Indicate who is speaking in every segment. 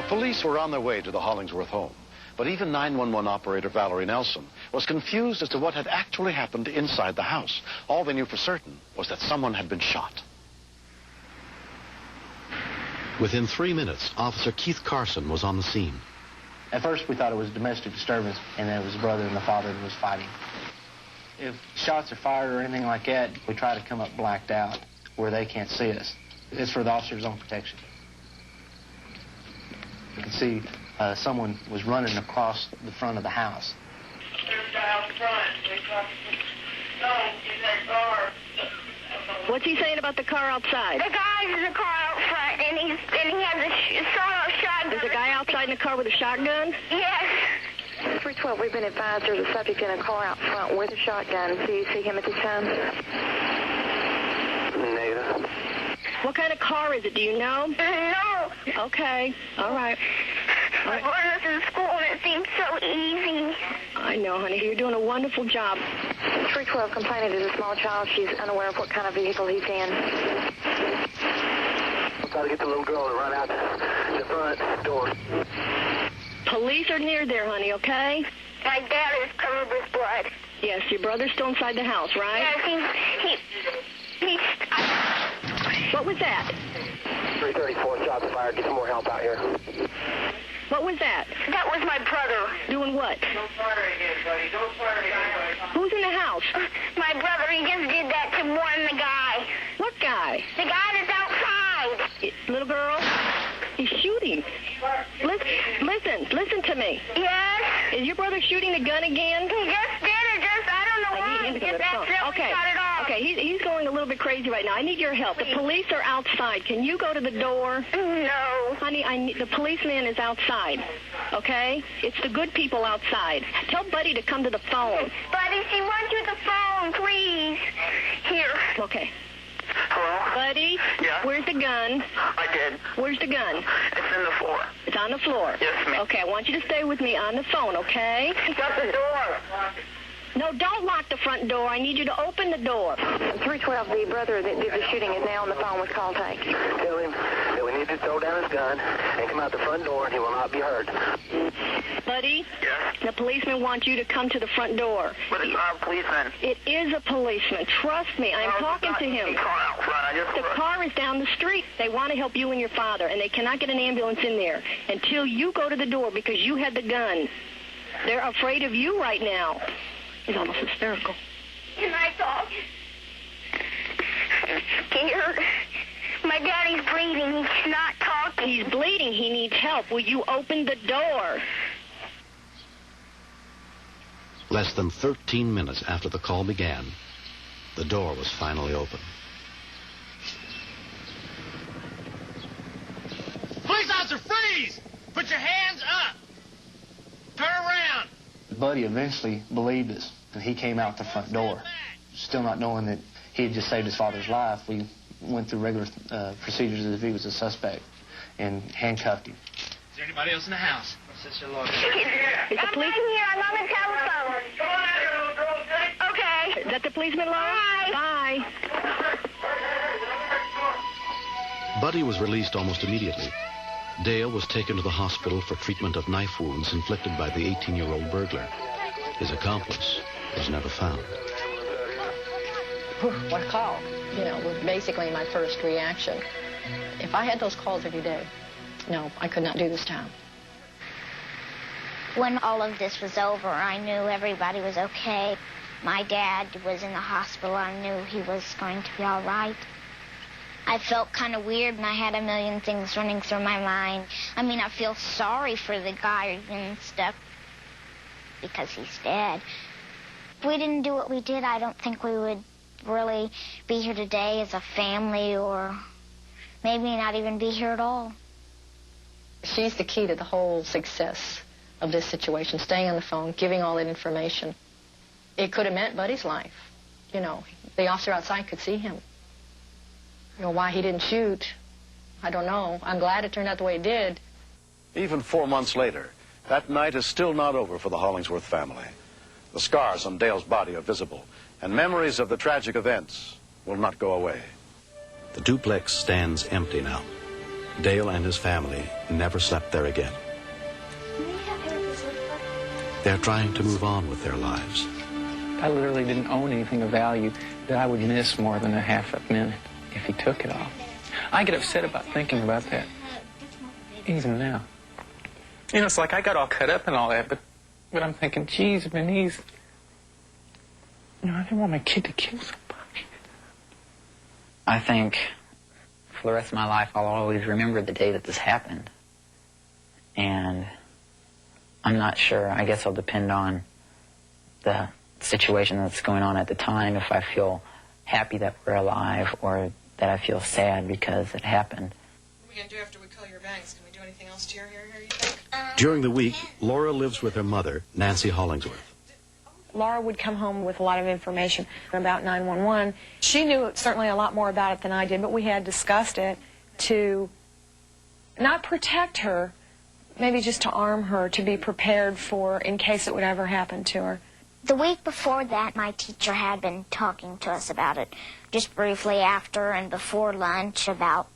Speaker 1: police were on their way to the Hollingsworth home, but even 911 operator Valerie Nelson was confused as to what had actually happened inside the house. All they knew for certain was that someone had been shot. Within 3 minutes, Officer Keith Carson was on the scene.
Speaker 2: At first, we thought it was domestic disturbance, and that it was the brother and the father that was fighting. If shots are fired or anything like that, we try to come up blacked out where they can't see us. It's for the officer's own protection. You can see someone was running across the front of the house.
Speaker 3: There's a guy out front. Don't get that car.
Speaker 4: What's he saying about the car outside?
Speaker 5: The guy's in the car out front, and he has a shotgun.
Speaker 4: There's a guy outside in the car with a shotgun?
Speaker 5: Yes.
Speaker 6: 312, we've been advised there's a subject in a car out front with a shotgun. Do you see him at this time?
Speaker 2: Negative.
Speaker 4: What kind of car is it? Do you know?
Speaker 5: No.
Speaker 4: Okay. All right.
Speaker 5: I was in school, and it seems so easy.
Speaker 4: I know, honey. You're doing a wonderful job.
Speaker 6: 312, complainant is a small child. She's unaware of what kind of vehicle he's in.
Speaker 2: We'll try to get the little girl to run out the front door.
Speaker 4: Police are near there, honey, okay?
Speaker 5: My dad is covered with blood.
Speaker 4: Yes, your brother's still inside the house, right?
Speaker 5: Yes, he's...
Speaker 4: What was that?
Speaker 2: 334, shots fired. Get some more help out here.
Speaker 4: What was that?
Speaker 5: That was my brother.
Speaker 4: Doing what?
Speaker 3: Don't fire again, buddy. Don't fire again, buddy.
Speaker 4: Who's in the house?
Speaker 5: My brother, he just did that to warn the guy.
Speaker 4: What guy?
Speaker 5: The guy that's outside.
Speaker 4: Little girl? He's shooting. Listen to me.
Speaker 5: Yes?
Speaker 4: Is your brother shooting the gun again?
Speaker 5: He just did it, I don't know why. He just accidentally shot it off.
Speaker 4: Okay, he's going a little bit crazy right now. I need your help. The police are outside. Can you go to the door?
Speaker 5: No.
Speaker 4: Honey, the policeman is outside, okay? It's the good people outside. Tell Buddy to come to the phone.
Speaker 5: Buddy, she wants you the phone, please. Here.
Speaker 4: Okay.
Speaker 3: Hello?
Speaker 4: Buddy?
Speaker 3: Yeah?
Speaker 4: Where's the gun?
Speaker 3: I did.
Speaker 4: Where's the gun?
Speaker 3: It's in the floor.
Speaker 4: It's on the floor?
Speaker 3: Yes, ma'am.
Speaker 4: Okay, I want you to stay with me on the phone, okay?
Speaker 3: Shut the door.
Speaker 4: No, don't lock the front door. I need you to open the door.
Speaker 6: 312, the brother that did the shooting is now on the phone with call take.
Speaker 2: Tell him that we need to throw down his gun and come out the front door, and he will not be hurt.
Speaker 4: Buddy?
Speaker 3: Yes?
Speaker 4: The policeman wants you to come to the front door.
Speaker 3: But it's not a policeman.
Speaker 4: It is a policeman. Trust me. I'm talking to him.
Speaker 3: Car out front.
Speaker 4: The car is down the street. They want to help you and your father, and they cannot get an ambulance in there until you go to the door because you had the gun. They're afraid of you right now. He's almost hysterical.
Speaker 5: Can I talk? I'm scared. My daddy's bleeding. He's not talking.
Speaker 4: He's bleeding. He needs help. Will you open the door?
Speaker 1: Less than 13 minutes after the call began, the door was finally open.
Speaker 7: Police officer, freeze! Put your hands up! Turn around!
Speaker 2: Buddy eventually believed us, and he came out the front door. Still not knowing that he had just saved his father's life, we went through regular procedures as if he was a suspect and handcuffed him.
Speaker 7: Is there anybody else in the house?
Speaker 4: It's a
Speaker 5: I'm
Speaker 4: police.
Speaker 5: right here. I'm on the telephone.
Speaker 3: Come on out here, little girl.
Speaker 5: Okay.
Speaker 4: Is that the policeman, Laura?
Speaker 5: Bye.
Speaker 4: Bye.
Speaker 1: Buddy was released almost immediately. Dale was taken to the hospital for treatment of knife wounds inflicted by the 18-year-old burglar. His accomplice was never found.
Speaker 8: What a call, was basically my first reaction. If I had those calls every day, no, I could not do this job.
Speaker 5: When all of this was over, I knew everybody was okay. My dad was in the hospital. I knew he was going to be all right. I felt kind of weird, and I had a million things running through my mind. I mean, I feel sorry for the guy and stuff because he's dead. If we didn't do what we did, I don't think we would really be here today as a family, or maybe not even be here at all.
Speaker 8: She's the key to the whole success of this situation, staying on the phone, giving all that information. It could have meant Buddy's life. The officer outside could see him. Why he didn't shoot, I don't know. I'm glad it turned out the way it did.
Speaker 1: Even 4 months later, that night is still not over for the Hollingsworth family. The scars on Dale's body are visible, and memories of the tragic events will not go away. The duplex stands empty now. Dale and his family never slept there again. They're trying to move on with their lives.
Speaker 9: I literally didn't own anything of value that I would miss more than a half a minute if he took it all. I get upset about thinking about that, even now. You know, it's like I got all cut up and all that, but I'm thinking, geez, Denise, you know, I didn't want my kid to kill somebody.
Speaker 10: I think for the rest of my life, I'll always remember the day that this happened. And I'm not sure. I guess I'll depend on the situation that's going on at the time, if I feel happy that we're alive or that I feel sad because it happened.
Speaker 11: What are we going to do after we color your bangs? Can we do anything else to your hair here, you think?
Speaker 1: During the week, Laura lives with her mother, Nancy Hollingsworth.
Speaker 12: Laura would come home with a lot of information about 911. She knew certainly a lot more about it than I did, but we had discussed it to not protect her, maybe just to arm her, to be prepared for in case it would ever happen to her.
Speaker 5: The week before that, my teacher had been talking to us about it, just briefly after and before lunch, about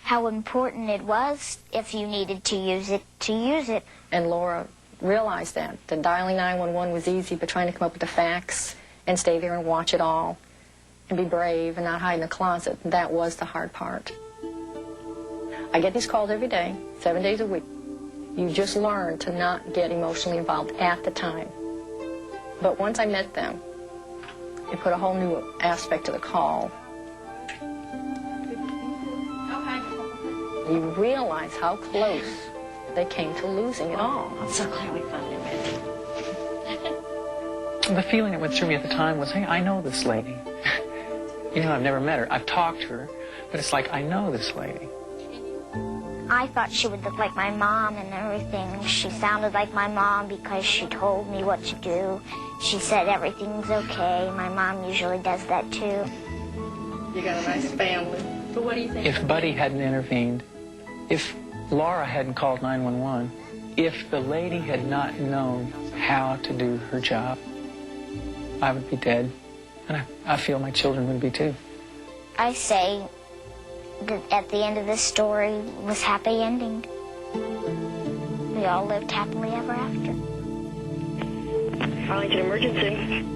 Speaker 5: how important it was, if you needed to use it, to use it.
Speaker 8: And Laura realized that dialing 911 was easy, but trying to come up with the facts and stay there and watch it all and be brave and not hide in the closet, that was the hard part. I get these calls every day, 7 days a week. You just learn to not get emotionally involved at the time. But once I met them, it put a whole new aspect to the call. You realize how close they came to losing it all.
Speaker 12: I'm so glad we finally met.
Speaker 9: The feeling that went through me at the time was, hey, I know this lady. You know, I've never met her. I've talked to her, but it's like, I know this lady.
Speaker 5: I thought she would look like my mom and everything. She sounded like my mom because she told me what to do. She said everything's okay. My mom usually does that too.
Speaker 8: You got a nice family. But what do you think?
Speaker 9: If Buddy hadn't intervened, if Laura hadn't called 911, if the lady had not known how to do her job, I would be dead. And I feel my children would be too.
Speaker 5: I say that at the end of this story was happy ending. We all lived happily ever after.
Speaker 4: Arlington emergency.